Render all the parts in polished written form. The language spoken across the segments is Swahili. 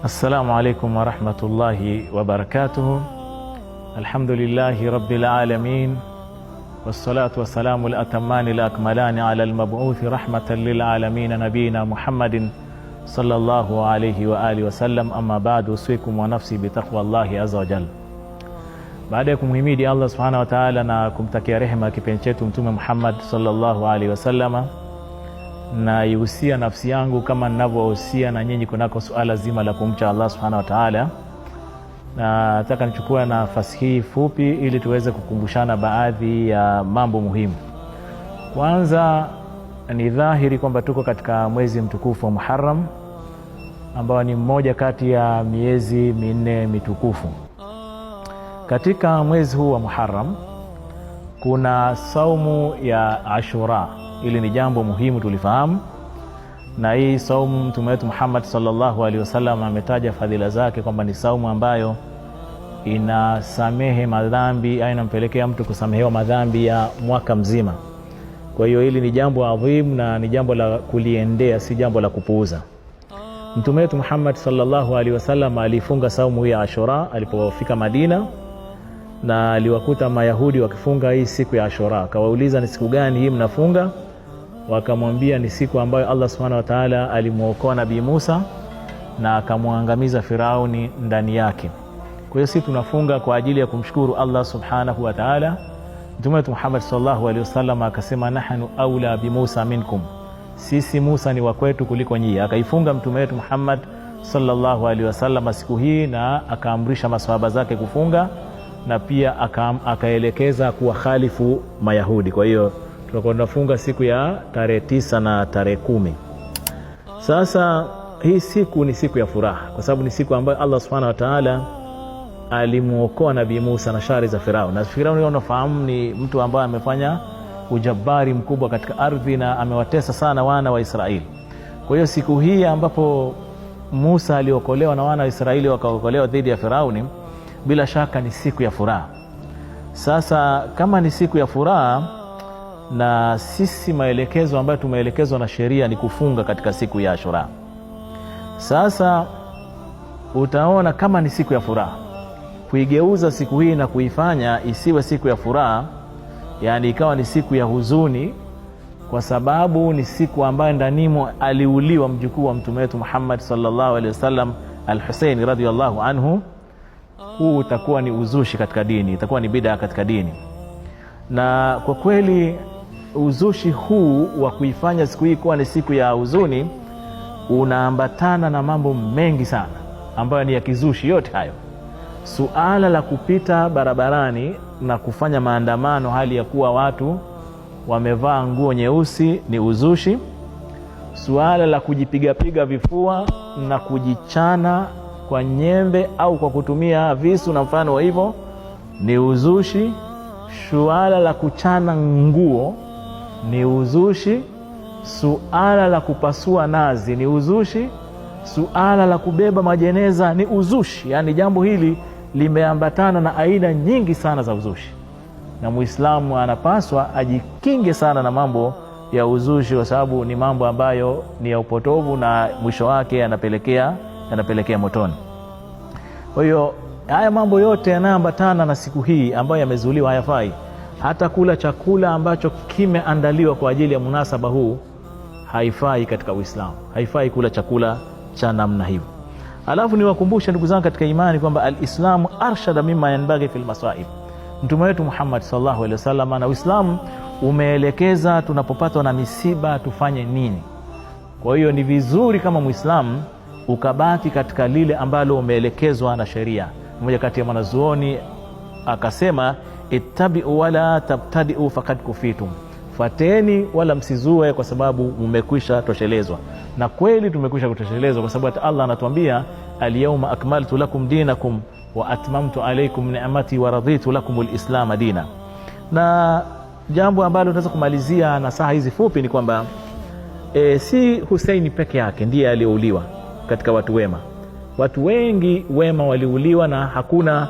السلام عليكم ورحمة الله وبركاته. الحمد لله رب العالمين، والصلاة والسلام الأتمان الأكملان على المبعوث رحمة للعالمين نبينا محمد صلى الله عليه وآله وسلم. أما بعد، أوصيكم ونفسي بتقوى الله عز وجل. Baada ya kumhimidi Allah subhanahu wa ta'ala na kumtakia rehema kipenzi chetu Mtume Muhammad sallallahu alaihi wasallam, na ihusia nafsi yangu kama ninavyohusia na nyinyi kunako suala zima la kumcha Allah subhanahu wa ta'ala. Na nataka nichukue nafasi hii fupi ili tuweze kukumbushana baadhi ya mambo muhimu. Kwanza, ni dhahiri kwamba tuko katika mwezi mtukufu wa Muharram, ambao ni mmoja kati ya miezi minne mitukufu. Katika mwezi huu wa Muharram kuna saumu ya Ashura. Ili ni jambo muhimu tulifahamu, na hii saumu Mtume wetu Muhammad sallallahu alaihi wasallam ametaja fadhila zake kwamba ni saumu ambayo inasamehe madhambi, inampelekea mtu kusamehewa madhambi ya mwaka mzima. Kwa hiyo hili ni jambo adhimu na ni jambo la kuliendea, si jambo la kupuuza. Mtume wetu Muhammad sallallahu alaihi wasallam alifunga saumu ya Ashura alipofika Madina, na aliwakuta Mayahudi wakifunga hii siku ya Ashura. Akawauliza, ni siku gani hii mnafunga? Wakamwambia ni siku ambayo Allah subhanahu wa ta'ala alimuokoa Nabii Musa na akamwangamiza Firauni ndani yake. Kwa hiyo sisi tunafunga kwa ajili ya kumshukuru Allah subhanahu wa ta'ala. Mtume wetu Muhammad sallallahu alaihi wasallam akasema, nahnu aula bi Musa minkum, sisi Musa ni wa kwetu kuliko nyinyi. Akaifunga Mtume wetu Muhammad sallallahu alaihi wasallam siku hii, na akaamrisha maswahaba zake kufunga, na pia akaelekeza kuwakhalifu Mayahudi. Kwa hiyo tunakuwa tunafunga siku ya tarehe 9 na tarehe 10. Sasa hii siku ni siku ya furaha, kwa sababu ni siku ambayo Allah subhanahu wa ta'ala alimuokoa Nabii Musa na shari za Firauni. Na Firauni unafahamu ni mtu ambaye amefanya ujabari mkubwa katika ardhi na amewatesa sana wana wa Israeli. Kwa hiyo siku hii ambapo Musa aliokolewa na wana wa Israeli wakaokolewa dhidi ya Firauni, bila shaka ni siku ya furaha. Sasa kama ni siku ya furaha, na sisi maelekezo ambayo tumeelekezwa na sheria ni kufunga katika siku ya Ashura. Sasa utaona kama ni siku ya furaha, kuigeuza siku hii na kuifanya isiwe siku ya furaha, yani ikawa ni siku ya huzuni, kwa sababu ni siku ambayo ndanimo aliuliwa mjukuu wa Mtume wetu Muhammad sallallahu alaihi wasallam, Al-Husayn radhiyallahu anhu. Huu utakuwa ni uzushi katika dini, itakuwa ni bid'a katika dini. Na kwa kweli uzushi huu wa kuifanya siku hii kuwa ni siku ya huzuni unaambatana na mambo mengi sana ambayo ni ya kizushi. Yote hayo, suala la kupita barabarani na kufanya maandamano hali ya kuwa watu wamevaa nguo nyeusi ni uzushi. Suala la kujipiga vifua na kujichana kwa nyembe au kwa kutumia visu na mfano wa hivyo ni uzushi. Suala la kuchana nguo ni uzushi. Suala la kupasua nazi ni uzushi. Suala la kubeba majeneza ni uzushi. Yani jambo hili limeambatana na aina nyingi sana za uzushi, na Muislamu anapaswa ajikinge sana na mambo ya uzushi, kwa sababu ni mambo ambayo ni ya upotovu na mwisho wake yanapelekea motoni. Kwa hiyo haya mambo yote yanaambatana na siku hii ambayo yamezuliwa hayafai. Hata kula chakula ambacho kimeandaliwa kwa ajili ya munasaba huu haifai katika Uislamu. Haifai kula chakula cha namna hiyo. Alafu niwakumbushe ndugu zangu katika imani kwamba al-Islamu arshada mimma yanbaghi fil masaib. Mtume wetu Muhammad sallallahu alaihi wasallam na Uislamu umeelekeza tunapopatwa na misiba tufanye nini. Kwa hiyo ni vizuri kama Muislamu ukabaki katika lile ambalo umeelekezwa na sheria. Mmoja kati ya wanazuoni akasema, ittabi'u wala tabtadi'u faqad kufitum, fateni wala msizue kwa sababu mmekwisha toshelezwa. Na kweli tumekwisha kutoshelezwa, kwa sababu hata Allah anatuambia, al-yawma akmaltu lakum dinakum wa atmamtu alaykum ni'mati wa raditu lakum al-islam dina. Na jambo ambalo tunaweza kumalizia na saa hizi fupi ni kwamba si Husaini peke yake ndiye aliouliwa katika watu wema. Watu wengi wema waliuliwa, na hakuna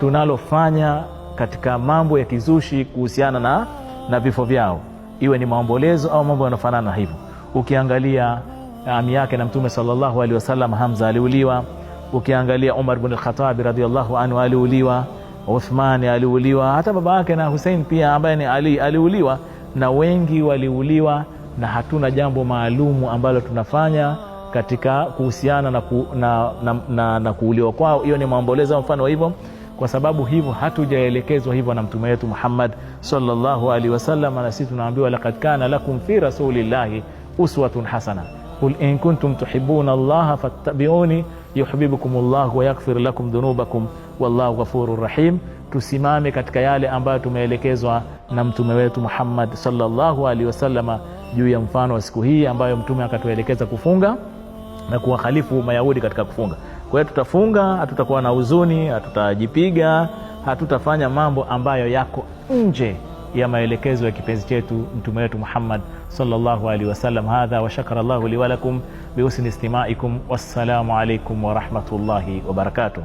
tunalofanya katika mambo ya kizushi kuhusiana na vifo vyao, iwe ni maombolezo au mambo yanofanana hivyo. Ukiangalia ami yake na Mtume sallallahu alaihi wasallam, Hamza aliuliwa. Ukiangalia Umar ibn al-Khattab radhiyallahu anhu aliuliwa, Uthman aliuliwa, hata baba yake na Hussein pia ambaye ni Ali aliuliwa, na wengi waliuliwa, na hatuna jambo maalumu ambalo tunafanya katika kuhusiana na kuuliwa kwao. Hiyo ni maombolezo mfano hivyo, kwa sababu hivyo hatujaelekezwa hivyo na mtume wetu Muhammad sallallahu alaihi wasallam. Na sisi tunaambiwa laqad kana lakum fi rasulillahi uswatun hasana, qul in kuntum tuhibbuna allaha fattabi'uni yuhibbukumullahu wa yaghfir lakum dhunubakum wallahu ghafurur rahim. Tusimame katika yale ambayo tumeelekezwa na mtume wetu Muhammad sallallahu alaihi wasallam juu ya mfano wa siku hii ambayo mtume akatuelekeza kufunga na kuwakhalifu Mayahudi katika kufunga. Kwa hiyo tutafunga, hatutakuwa na huzuni, hatutajipiga, hatutafanya mambo ambayo yako nje ya maelekezo ya kipenzi chetu mtume wetu Muhammad sallallahu alaihi wasallam. Hadha wa shakarallahu li wa lakum bi husni istimaikum. Wassalamu alaikum wa rahmatullahi wa barakatuh.